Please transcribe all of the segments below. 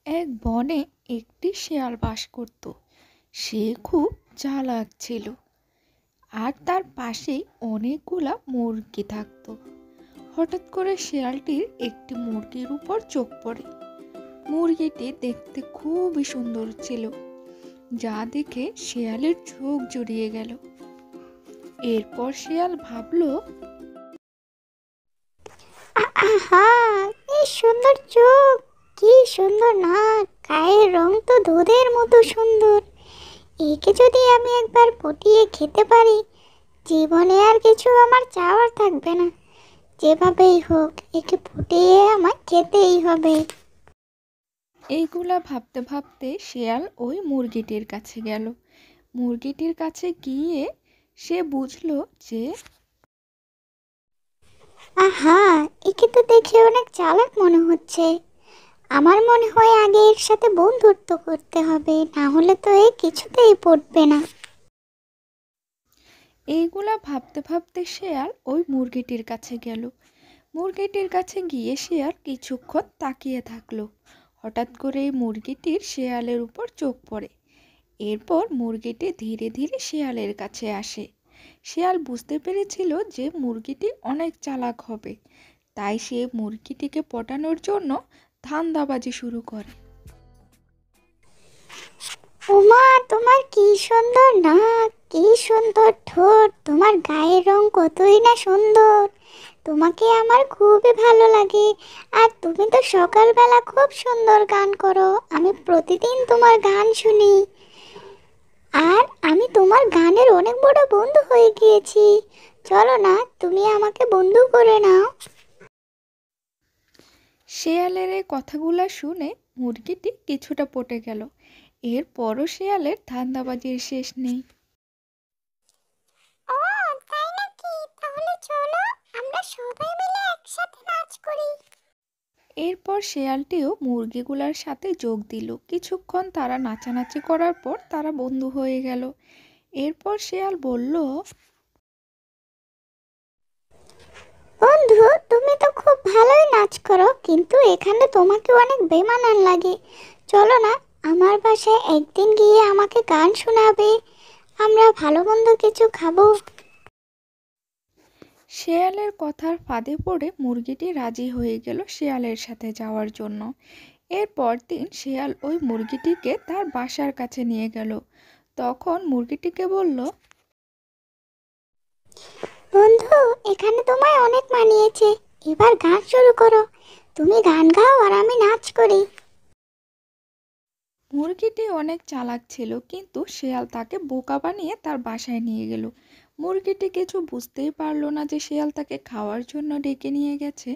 এক বনে একটি শেয়াল বাস করত। সে খুব চালাক ছিল আর তার পাশেই অনেকগুলা মুরগি থাকতো। হঠাৎ করে শেয়ালটির একটি মুরগির উপর চোখ পড়ে। মুরগিটি দেখতে খুবই সুন্দর ছিল, যা দেখে শেয়ালের চোখ জুড়িয়ে গেল। এরপর শেয়াল ভাবলো, আহা, কি সুন্দর চোখ, কি সুন্দর নাক, গায়ের রং তো দুধের মতো সুন্দর। একে যদি আমি একবার পটিয়ে খেতে পারি, জীবনে আর কিছু আমার চাওয়ার থাকবে না। যেভাবেই হোক একে পটিয়ে আমার খেতেই হবে। এইগুলা ভাবতে ভাবতে শেয়াল ওই মুরগিটির কাছে গেল। মুরগিটির কাছে গিয়ে সে বুঝলো যে আহা, একে তো দেখে অনেক চালাক মনে হচ্ছে। আমার মনে হয় আগে এর সাথে বন্ধুত্ব করতে হবে, না হলে তো এ কিছুতেই পড়বে না। এইগুলা ভাবতে ভাবতে শেয়াল ওই মুরগিটির কাছে গেল। মুরগিটির কাছে গিয়ে শেয়াল কিছুক্ষণ তাকিয়ে থাকলো। হঠাৎ করে এই মুরগিটির শেয়ালের উপর চোখ পড়ে। এরপর মুরগিটি ধীরে ধীরে শেয়ালের কাছে আসে। শেয়াল বুঝতে পেরেছিল যে মুরগিটি অনেক চালাক হবে, তাই সে মুরগিটিকে পটানোর জন্য ধান্দাবাজি শুরু করে। ওমা, তোমার কি সুন্দর নাক, কি সুন্দর ঠোঁট, তোমার গায়ের রং কতই না সুন্দর। তোমাকে আমার খুবই ভালো লাগে। আর তুমি তো সকালবেলা খুব সুন্দর গান করো, আমি প্রতিদিন তোমার গান শুনি। আর আমি তোমার গানের অনেক বড় বন্ধু হয়ে গিয়েছি। চলো না, তুমি আমাকে বন্ধু করে নাও। শেয়ালের এই কথাগুলো শুনে মুরগিটি কিছুটা পটে গেল। এরপরও শেয়ালের ধান্দাবাজির শেষ নেই। ও, তাই নাকি? তাহলে চলো আমরা সবাই মিলে একসাথে নাচ করি। এরপর শেয়ালটিও মুরগিগুলার সাথে যোগ দিল। কিছুক্ষণ তারা নাচানাচি করার পর তারা বন্ধু হয়ে গেল। এরপর শেয়াল বলল, বন্ধু, তুমি তো খুব ভালোই নাচ করো, কিন্তু এখানে তোমাকে অনেক বেমানান লাগে। চলো না, আমার বাসায় একদিন গিয়ে আমাকে গান শোনাবে, আমরা ভালো মন্দ কিছু খাবো। শেয়ালের কথার ফাঁদে পড়ে মুরগিটি রাজি হয়ে গেল শেয়ালের সাথে যাওয়ার জন্য। এরপর দিন শেয়াল ওই মুরগিটিকে তার বাসার কাছে নিয়ে গেল। তখন মুরগিটিকে বলল, বন্ধু, এখানে তোমায় অনেক মানিয়েছে, এবার গান শুরু করো। তুমি গান গাও আর আমি নাচ করি। মুরগিটি অনেক চালাক ছিল, কিন্তু শেয়াল তাকে বোকা বানিয়ে তার বাসায় নিয়ে গেল। মুরগিটি কিছু বুঝতেই পারল না যে শেয়াল তাকে খাওয়ার জন্য ডেকে নিয়ে গেছে।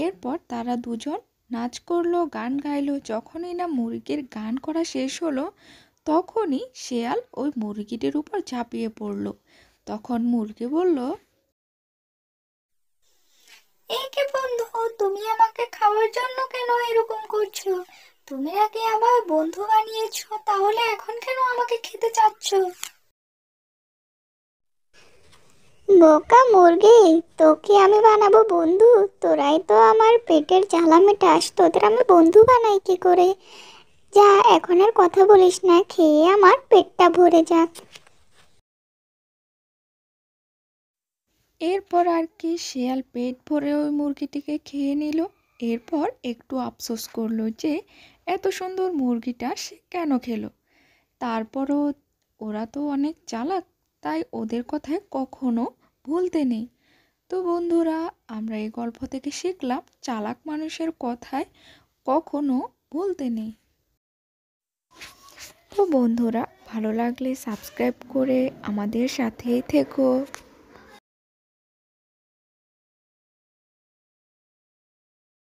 এরপর তারা দুজন নাচ করলো, গান গাইলো। যখনই না মুরগির গান করা শেষ হলো, তখনই শেয়াল ওই মুরগিটির উপর ঝাঁপিয়ে পড়ল। তখন মুরগি বলল, এই কি বন্ধু, তুমি আমাকে খাওয়ার জন্য কেন এরকম করছো? তুমি আগে আমার বন্ধু বানিয়েছো, তাহলে এখন কেন আমাকে খেতে চাচ্ছ? বোকা মুরগি, তোকে আমি বানাবো বন্ধু? তোরাই তো আমার পেটের জ্বালা মেটাস, তোদের আমি বন্ধু বানাই কি করে? যা, এখন আর কথা বলিস না, খেয়ে আমার পেটটা ভরে যাক। এরপর আর কি শেয়াল পেট ভরে ওই মুরগিটিকে খেয়ে নিল। এরপর একটু আফসোস করলো যে এত সুন্দর মুরগিটা সে কেন খেলো। তারপরও ওরা তো অনেক চালাক, তাই ওদের কথায় কখনো ভুলতে নেই। তো বন্ধুরা, আমরা এই গল্প থেকে শিখলাম চালাক মানুষের কথায় কখনো ভুলতে নেই। তো বন্ধুরা, ভালো লাগলে সাবস্ক্রাইব করে আমাদের সাথেই থেকো।